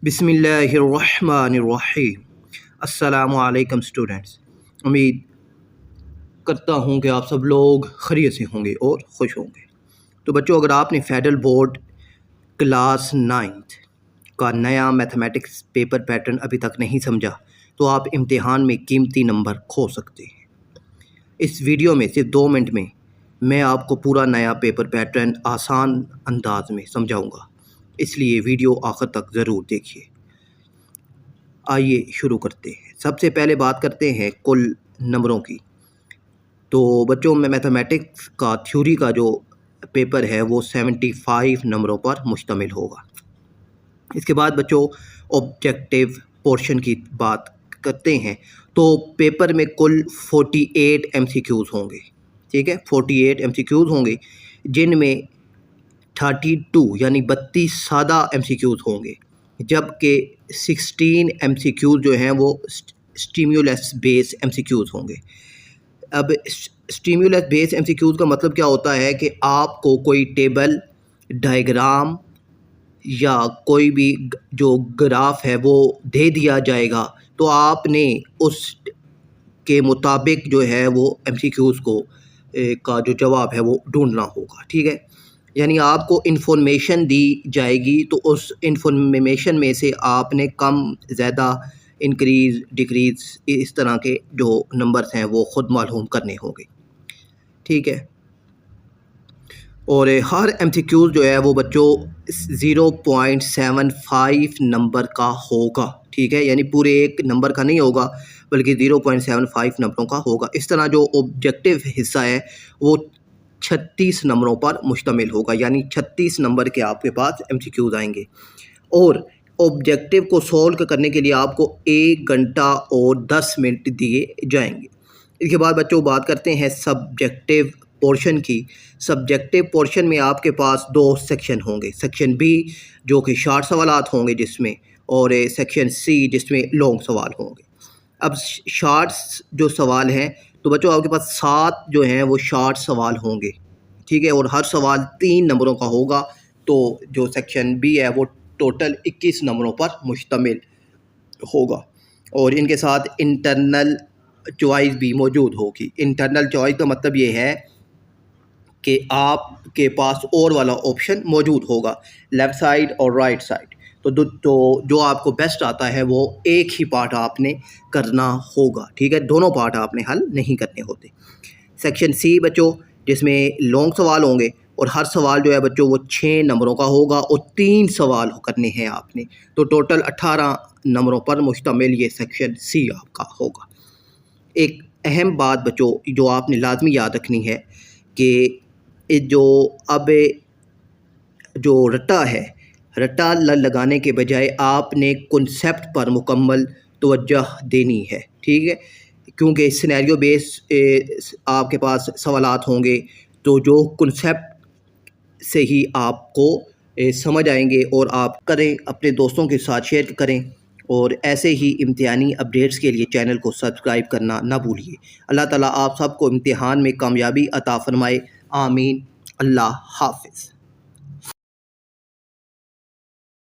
بسم اللہ الرحمن الرحیم۔ السلام علیکم اسٹوڈنٹس، امید کرتا ہوں کہ آپ سب لوگ خیریت سے ہوں گے اور خوش ہوں گے۔ تو بچوں، اگر آپ نے فیڈرل بورڈ کلاس 9 کا نیا میتھمیٹکس پیپر پیٹرن ابھی تک نہیں سمجھا تو آپ امتحان میں قیمتی نمبر کھو سکتے ہیں۔ اس ویڈیو میں صرف 2 منٹ میں آپ کو پورا نیا پیپر پیٹرن آسان انداز میں سمجھاؤں گا، اس لیے ویڈیو آخر تک ضرور دیکھیے۔ آئیے شروع کرتے ہیں۔ سب سے پہلے بات کرتے ہیں کل نمبروں کی۔ تو بچوں، میں میتھمیٹکس کا تھیوری کا جو پیپر ہے وہ 75 نمبروں پر مشتمل ہوگا۔ اس کے بعد بچوں آبجیکٹیو پورشن کی بات کرتے ہیں۔ تو پیپر میں کل 48 MCQs ہوں گے، ٹھیک ہے، 48 MCQs ہوں گے، جن میں 32 یعنی 32 سادہ MCQs ہوں گے، جبکہ 16 MCQs جو ہیں وہ اسٹیمیولس بیس MCQs ہوں گے۔ اب اسٹیمیولس بیس MCQs کا مطلب کیا ہوتا ہے کہ آپ کو کوئی ٹیبل، ڈائیگرام یا کوئی بھی جو گراف ہے وہ دے دیا جائے گا، تو آپ نے اس کے مطابق جو ہے وہ MCQs کا جو جواب ہے وہ ڈھونڈنا ہوگا، ٹھیک ہے۔ یعنی آپ کو انفارمیشن دی جائے گی تو اس انفارمیشن میں سے آپ نے کم زیادہ انکریز ڈکریز اس طرح کے جو نمبرز ہیں وہ خود معلوم کرنے ہوں گے، ٹھیک ہے۔ اور ہر MCQs جو ہے وہ بچوں 0.75 نمبر کا ہوگا، ٹھیک ہے، یعنی پورے ایک نمبر کا نہیں ہوگا بلکہ 0.75 نمبروں کا ہوگا۔ اس طرح جو آبجیکٹیو حصہ ہے وہ 36 نمبروں پر مشتمل ہوگا، یعنی 36 نمبر کے آپ کے پاس MCQs آئیں گے۔ اور آبجیکٹیو کو سولو کرنے کے لیے آپ کو 1 گھنٹہ اور 10 منٹ دیے جائیں گے۔ اس کے بعد بچوں بات کرتے ہیں سبجیکٹیو پورشن کی۔ سبجیکٹیو پورشن میں آپ کے پاس 2 سیکشن ہوں گے، سیکشن بی جو کہ شارٹ سوالات ہوں گے جس میں، اور سیکشن سی جس میں لانگ سوال ہوں گے۔ اب شارٹس جو سوال ہیں تو بچوں آپ کے پاس 7 جو ہیں وہ شارٹ سوال ہوں گے، ٹھیک ہے، اور ہر سوال 3 نمبروں کا ہوگا۔ تو جو سیکشن بی ہے وہ ٹوٹل 21 نمبروں پر مشتمل ہوگا، اور ان کے ساتھ انٹرنل چوائس بھی موجود ہوگی۔ انٹرنل چوائس کا مطلب یہ ہے کہ آپ کے پاس اور والا آپشن موجود ہوگا، لیفٹ سائڈ اور رائٹ سائڈ۔ تو جو آپ کو بیسٹ آتا ہے وہ ایک ہی پارٹ آپ نے کرنا ہوگا، ٹھیک ہے، دونوں پارٹ آپ نے حل نہیں کرنے ہوتے۔ سیکشن سی بچوں جس میں لانگ سوال ہوں گے، اور ہر سوال جو ہے بچوں وہ 6 نمبروں کا ہوگا، اور 3 سوال کرنے ہیں آپ نے، تو ٹوٹل 18 نمبروں پر مشتمل یہ سیکشن سی آپ کا ہوگا۔ ایک اہم بات بچوں جو آپ نے لازمی یاد رکھنی ہے کہ اب جو رٹا لگانے کے بجائے آپ نے کنسیپٹ پر مکمل توجہ دینی ہے، ٹھیک ہے، کیونکہ سینیریو بیس آپ کے پاس سوالات ہوں گے، تو جو کنسیپٹ سے ہی آپ کو سمجھ آئیں گے، اور آپ کریں، اپنے دوستوں کے ساتھ شیئر کریں، اور ایسے ہی امتحانی اپڈیٹس کے لیے چینل کو سبسکرائب کرنا نہ بھولیے۔ اللہ تعالیٰ آپ سب کو امتحان میں کامیابی عطا فرمائے، آمین۔ اللہ حافظ۔